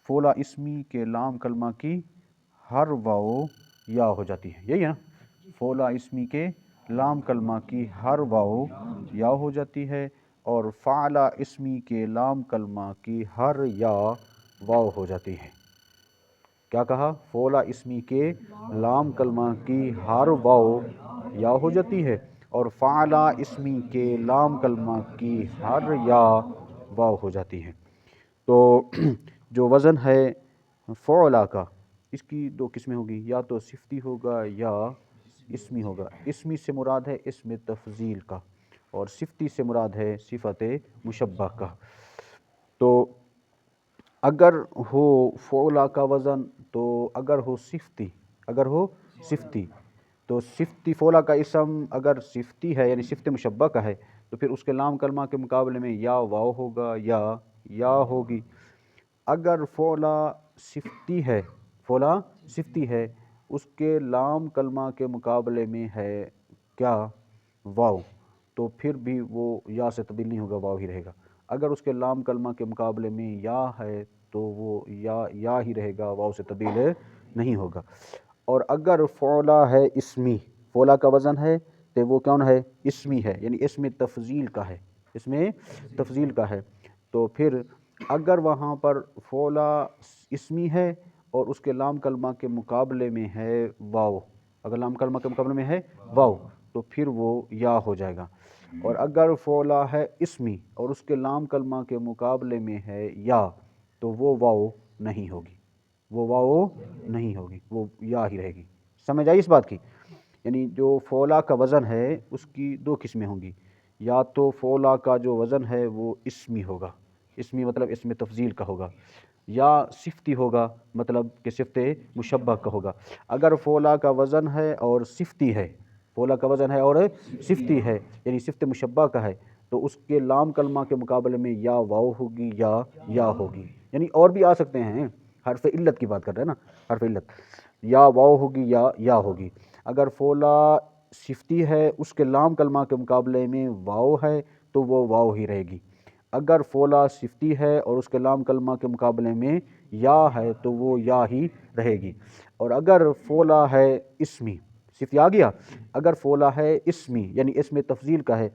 فولا اسمی کے لام کلمہ کی ہر واو یا ہو جاتی ہے، یہی ہے نا، فولا اسمی کے لام کلمہ کی ہر واو یا ہو جاتی ہے، اور فعلا اسمی کے لام کلمہ کی ہر یا واو ہو جاتی ہے۔ کیا کہا؟ فولا اسمی کے لام کلمہ کی ہر واو یا ہو جاتی ہے، اور فعلا اسمی کے لام کلمہ کی ہر یا واو ہو جاتی ہے۔ تو جو وزن ہے فعلا کا، اس کی دو قسمیں ہوگی، یا تو صفتی ہوگا یا اسمی ہوگا۔ اسمی سے مراد ہے اسم تفضیل کا، اور صفتی سے مراد ہے صفت مشبہ کا۔ تو اگر ہو فعلا کا وزن، تو اگر ہو صفتی، تو صفتی فعلا کا اسم اگر صفتی ہے یعنی صفت مشبہ کا ہے، تو پھر اس کے لام کلمہ کے مقابلے میں یا واو ہوگا یا ہوگی۔ اگر فعلا صفتی ہے، اس کے لام کلمہ کے مقابلے میں ہے کیا؟ واو، تو پھر بھی وہ یا سے تبدیل نہیں ہوگا، واو ہی رہے گا۔ اگر اس کے لام کلمہ کے مقابلے میں یا ہے تو وہ یا ہی رہے گا، واو سے تبدیل نہیں ہوگا۔ اور اگر فعلا ہے اسمی، فعلا کا وزن ہے تو وہ کون ہے؟ اسمی ہے، یعنی اسم تفضیل کا ہے، تو پھر اگر وہاں پر فعلا اسمی ہے اور اس کے لام کلمہ کے مقابلے میں ہے واو، اگر لام کلمہ کے مقابلے میں ہے واو، تو پھر وہ یا ہو جائے گا۔ اور اگر فعلا ہے اسمی اور اس کے لام کلمہ کے مقابلے میں ہے یا، تو وہ واو نہیں ہوگی، وہ یا ہی رہے گی۔ سمجھ آئی اس بات کی؟ یعنی جو فعلا کا وزن ہے اس کی دو قسمیں ہوں گی، یا تو فعلا کا جو وزن ہے وہ اسمی ہوگا، اسمی مطلب اسم تفضیل کا ہوگا، یا صفتی ہوگا مطلب کہ صفت مشبہ کا ہوگا۔ اگر فعلا کا وزن ہے اور صفتی ہے، یعنی صفت مشبہ کا ہے، تو اس کے لام کلمہ کے مقابلے میں یا واو ہوگی یا ہوگی، یعنی اور بھی آ سکتے ہیں، حرف علت کی بات کر رہے ہیں نا، حرف علت، یا واو ہوگی یا ہوگی۔ اگر فعلا صفتی ہے، اس کے لام کلمہ کے مقابلے میں واو ہے، تو وہ واو ہی رہے گی۔ اگر فعلا صفتی ہے اور اس کے لام کلمہ کے مقابلے میں یا ہے، تو وہ یا ہی رہے گی۔ اور اگر فعلا ہے اسمی، صفتی آ گیا، اگر فعلا ہے اسمی یعنی اسم تفضیل کا ہے،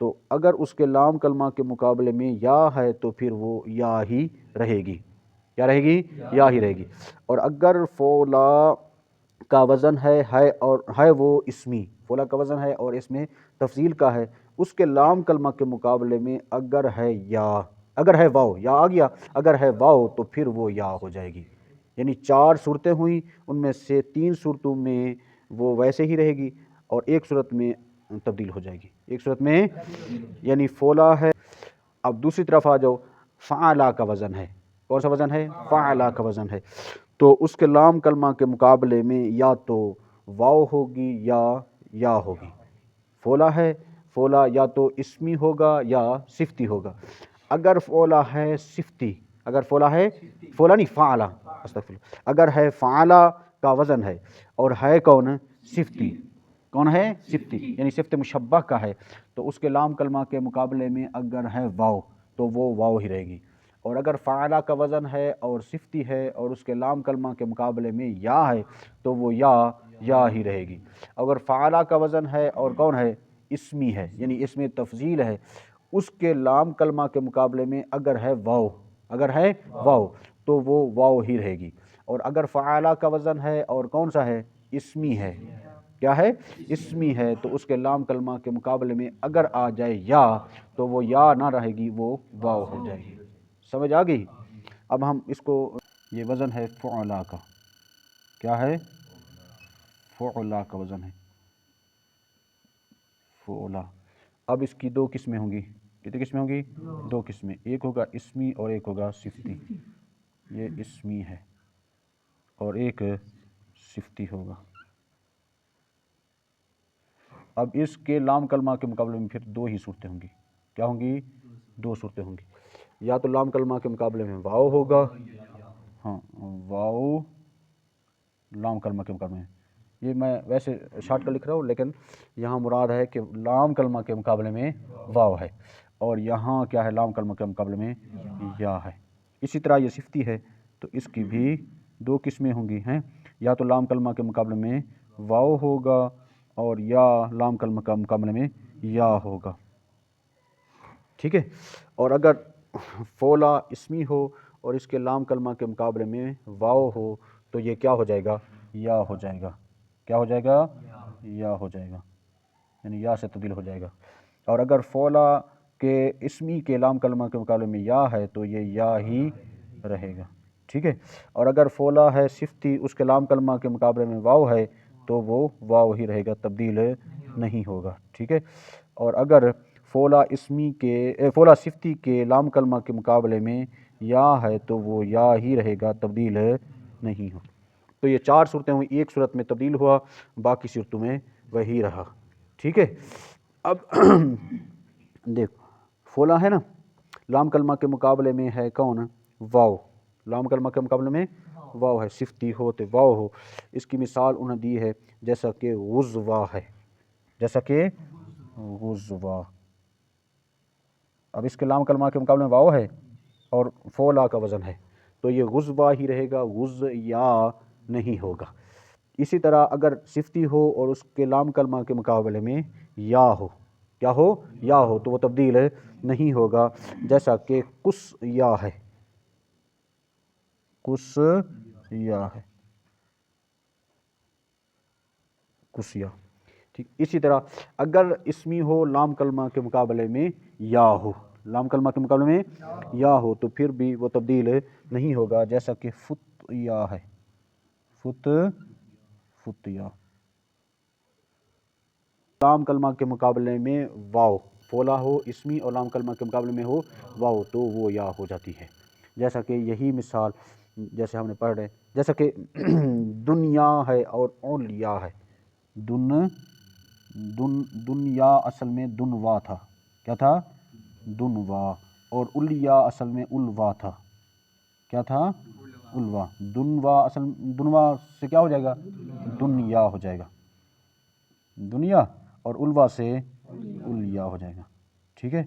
تو اگر اس کے لام کلمہ کے مقابلے میں یا ہے تو پھر وہ یا ہی رہے گی، یا ہی رہے گی۔ اور اگر فعلا کا وزن ہے وہ اسمی، فعلا کا وزن ہے اور اسم تفضیل کا ہے، اس کے لام کلمہ کے مقابلے میں اگر ہے واو، یا آ گیا، اگر ہے واو تو پھر وہ یا ہو جائے گی۔ یعنی 4 صورتیں ہوئیں، ان میں سے 3 صورتوں میں وہ ویسے ہی رہے گی اور ایک صورت میں تبدیل ہو جائے گی، یعنی فعلا ہے۔ اب دوسری طرف آ جاؤ، فعلا کا وزن ہے، کون سا وزن ہے؟ فعلا کا وزن ہے، تو اس کے لام کلمہ کے مقابلے میں یا تو واو ہوگی یا ہوگی۔ فعلا یا تو اسمی ہوگا یا صفتی ہوگا۔ اگر فعلا ہے صفتی، اگر ہے فعلا کا وزن ہے اور ہے کون؟ صفتی، یعنی صفت مشبہ کا ہے، تو اس کے لام کلمہ کے مقابلے میں اگر ہے واو تو وہ واو ہی رہے گی۔ اور اگر فعلا کا وزن ہے اور صفتی ہے اور اس کے لام کلمہ کے مقابلے میں یا ہے، تو وہ یا ہی رہے گی۔ اگر فعلا کا وزن ہے اور کون ہے؟ اسمی ہے، یعنی اسم تفضیل ہے، اس کے لام کلمہ کے مقابلے میں اگر ہے واو تو وہ واو ہی رہے گی۔ اور اگر فعلا کا وزن ہے اور کون سا ہے؟ اسمی ہے، کیا ہے؟ اسمی ہے، تو اس کے لام کلمہ کے مقابلے میں اگر آ جائے یا، تو وہ یا نہ رہے گی، وہ واو ہو جائے گی۔ سمجھ آ گئی؟ اب ہم اس کو، یہ وزن ہے فعلا کا، کیا ہے؟ فعلا کا وزن ہے فعلا۔ اب اس کی 2 قسمیں ہوں گی، کتنی قسمیں ہوں گی؟ 2 قسمیں، ایک ہوگا اسمی اور ایک ہوگا صفتی۔ یہ اسمی ہے اور ایک صفتی ہوگا۔ اب اس کے لام کلمہ کے مقابلے میں پھر 2 ہی صورتیں ہوں گی، کیا ہوں گی؟ 2 صورتیں ہوں گی، یا تو لام کلمہ کے مقابلے میں واو ہوگا، واو لام کلمہ کے مقابلے میں، یہ میں ویسے شارٹ کٹ لکھ رہا ہوں، لیکن یہاں مراد ہے کہ لام کلمہ کے مقابلے میں واو ہے، اور یہاں کیا ہے؟ لام کلمہ کے مقابلے میں یا ہے۔ اسی طرح یہ صفتی ہے، تو اس کی بھی دو قسمیں ہوں گی ہیں، یا تو لام کلمہ کے مقابلے میں واو ہوگا اور یا لام کلمہ کا مقابلے میں یا ہوگا، ٹھیک ہے۔ اور اگر فولا اسمی ہو اور اس کے لام کلمہ کے مقابلے میں واو ہو تو یہ کیا ہو جائے گا؟ یا ہو جائے گا۔ کیا ہو جائے گا؟ یا ہو جائے گا، یعنی یا سے تبدیل ہو جائے گا۔ اور اگر فولا کے اسمی کے لام کلمہ کے مقابلے میں یا ہے تو یہ یا ہی رہے گا، ٹھیک ہے۔ اور اگر فولا ہے صفتی، اس کے لام کلمہ کے مقابلے میں واو ہے تو وہ واو ہی رہے گا، تبدیل نہیں ہوگا، ٹھیک ہے۔ اور اگر فولا صفتی کے لام کلمہ کے مقابلے میں یا ہے تو وہ یا ہی رہے گا، تبدیل نہیں ہو۔ تو یہ چار صورتیں ہوئی، ایک صورت میں تبدیل ہوا، باقی صورتوں میں وہی رہا، ٹھیک ہے۔ اب دیکھو فولا ہے نا، لام کلمہ کے مقابلے میں ہے کون؟ واو۔ لام کلمہ کے مقابلے میں واو ہے، صفتی ہو تو واو ہو۔ اس کی مثال انہوں نے دی ہے جیسا کہ غزوہ ہے، جیسا کہ غزوہ۔ اب اس کے لام کلمہ کے مقابلے میں واو ہے اور فولا کا وزن ہے تو یہ غزوہ ہی رہے گا، غز یا نہیں ہوگا۔ اسی طرح اگر صفتی ہو اور اس کے لام کلمہ کے مقابلے میں یا ہو، کیا ہو؟ یا ہو، تو وہ تبدیل نہیں ہوگا، جیسا کہ قس یا ہے، قس یا ہے، قسیا، ٹھیک۔ اسی طرح اگر اسمی ہو لام کلمہ کے مقابلے میں یا ہو، لام کلمہ کے مقابلے میں یا ہو تو پھر بھی وہ تبدیل نہیں ہوگا، جیسا کہ فتیا ہے، فتیا۔ لام کلمہ کے مقابلے میں واو، فولا ہو اسمی اور لام کلمہ کے مقابلے میں ہو واو تو وہ یا ہو جاتی ہے، جیسا کہ یہی مثال جیسے ہم نے پڑھ رہے، جیسا کہ دنیا ہے اور اولیا ہے۔ دنیا اصل میں دنوا تھا، کیا تھا؟ دنوا۔ اور الیا اصل میں الوا تھا، کیا تھا؟ الوا۔ دنوا سے کیا ہو جائے گا؟ دنیا ہو جائے گا، دنیا، اور الوا سے الیا ہو جائے گا، ٹھیک ہے۔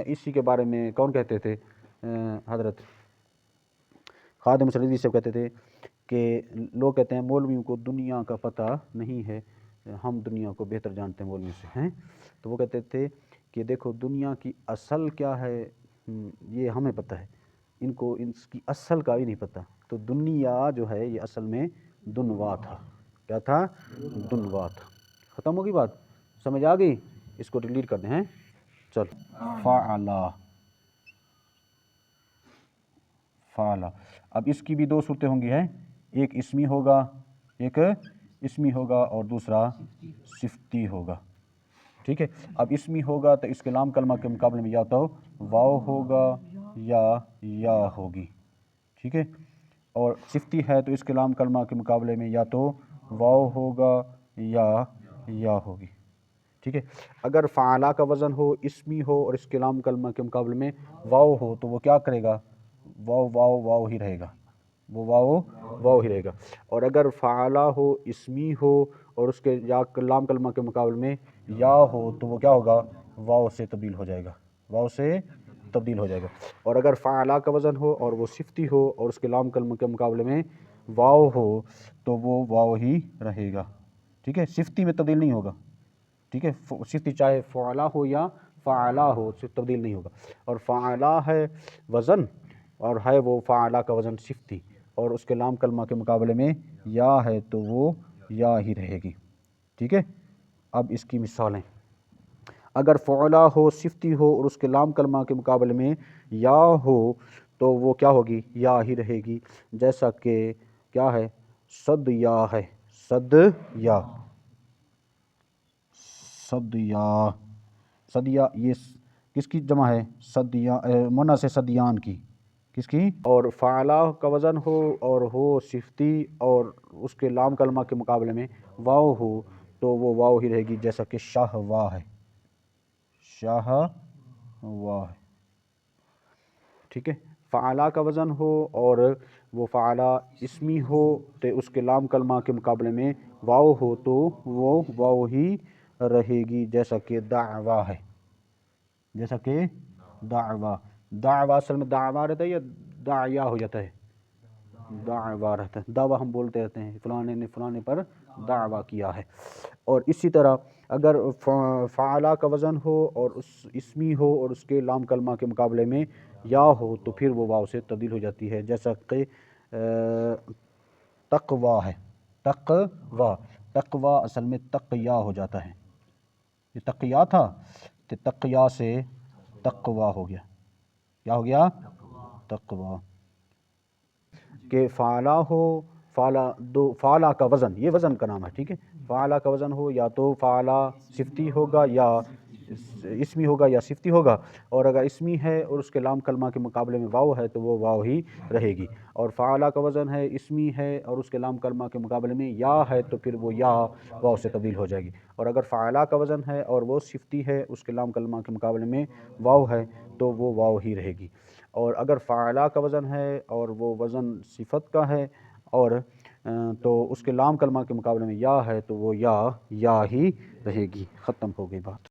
اسی کے بارے میں کون کہتے تھے؟ حضرت خادم مسعودی سے کہتے تھے کہ لوگ کہتے ہیں مولویوں کو دنیا کا پتہ نہیں ہے، ہم دنیا کو بہتر جانتے ہیں مولویوں سے ہیں، تو وہ کہتے تھے کہ دیکھو دنیا کی اصل کیا ہے یہ ہمیں پتہ ہے، ان کو اس کی اصل کا بھی نہیں پتہ۔ تو دنیا جو ہے یہ اصل میں دنوا تھا، کیا تھا؟ دنوا تھا۔ ختم ہوگی بات؟ سمجھ آ گئی؟ اس کو ڈیلیٹ کر دیں ہیں، چل۔ فعلا، فعلا۔ اب اس کی بھی دو صورتیں ہوں گی ہیں، ایک اسمی ہوگا، ایک اسمی ہوگا اور دوسرا صفتی ہوگا، ٹھیک ہے۔ اب اسمی ہوگا تو اس کے لام کلمہ کے مقابلے میں یا تو واو ہوگا یا ہوگی، ٹھیک ہے۔ اور صفتی ہے تو اس کے لام کلمہ کے مقابلے میں یا تو واو ہوگا یا ہوگی، ٹھیک ہے۔ اگر فعلا کا وزن ہو، اسمی ہو اور اس کے لام کلمہ کے مقابلے میں واو ہو تو وہ کیا کرے گا؟ واو ہی رہے گا، وہ واو ہی رہے گا۔ اور اگر فعلا ہو، اسمی ہو اور اس کے لام کلمہ کے مقابلے میں یا ہو تو وہ کیا ہوگا؟ واو سے تبدیل ہو جائے گا، واو سے تبدیل ہو جائے گا۔ اور اگر فعلا کا وزن ہو اور وہ صفتی ہو اور اس کے لام کلمہ کے مقابلے میں واو ہو تو وہ واو ہی رہے گا، ٹھیک ہے، صفتی میں تبدیل نہیں ہوگا، ٹھیک ہے۔ صفتی چاہے فعلا ہو یا فعلا ہو صرف تبدیل نہیں ہوگا۔ اور فعلا ہے وزن اور ہے وہ فعلا کا وزن صفتی اور اس کے لام کلمہ کے مقابلے میں یا ہے تو وہ یا ہی رہے گی، ٹھیک ہے۔ اب اس کی مثالیں، اگر فعلا ہو، صفتی ہو اور اس کے لام کلمہ کے مقابلے میں یا ہو تو وہ کیا ہوگی؟ یا ہی رہے گی، جیسا کہ کیا ہے؟ صد یا ہے، صدیا یہ کس کی جمع ہے؟ صدیا، منا سے صدیان کی، کس کی؟ اور فعلا کا وزن ہو اور ہو صفتی اور اس کے لام کلمہ کے مقابلے میں واو ہو تو وہ واو ہی رہے گی، جیسا کہ شاہوا ہے، ٹھیک ہے۔ فعلا کا وزن ہو اور وہ فعلا اسمی ہو تو اس کے لام کلمہ کے مقابلے میں واو ہو تو وہ واو ہی رہے گی، جیسا کہ دعوا ہے، جیسا کہ دعوا اصل میں دعوا رہتا ہے یا داعیا ہو جاتا ہے، دعوا رہتا ہے، دعویٰ ہم بولتے رہتے ہیں فلانے نے فلانے پر دعویٰ کیا ہے۔ اور اسی طرح اگر فعلا کا وزن ہو اور اس اسمی ہو اور اس کے لام کلمہ کے مقابلے میں یا ہو تو پھر وہ واو سے تبدیل ہو جاتی ہے، جیسا کہ تقوی ہے، تقوی، تقوی اصل میں تقیا ہو جاتا ہے، یہ تقیا تھا تو تقیا سے تقوی ہو گیا، کیا ہو گیا؟ تقوی۔ کہ فعلا ہو، فعلا دو، فعلا کا وزن، یہ وزن کا نام ہے، ٹھیک ہے، فعلا کا وزن ہو یا تو فعلا صفتی ہوگا یا اسمی ہوگا یا صفتی ہوگا، اور اگر اسمی ہے اور اس کے لام کلمہ کے مقابلے میں واو ہے تو وہ واو ہی رہے گی، اور فعلا کا وزن ہے، اسمی ہے اور اس کے لام کلمہ کے مقابلے میں یا ہے تو پھر وہ یا واو سے تبدیل ہو جائے گی، اور اگر فعلا کا وزن ہے اور وہ صفتی ہے، اس کے لام کلمہ کے مقابلے میں واو ہے تو وہ واو ہی رہے گی، اور اگر فعلا کا وزن ہے اور وہ وزن صفت کا ہے اور تو اس کے لام کلمہ کے مقابلے میں یا ہے تو وہ یا ہی رہے گی۔ ختم ہو گئی بات۔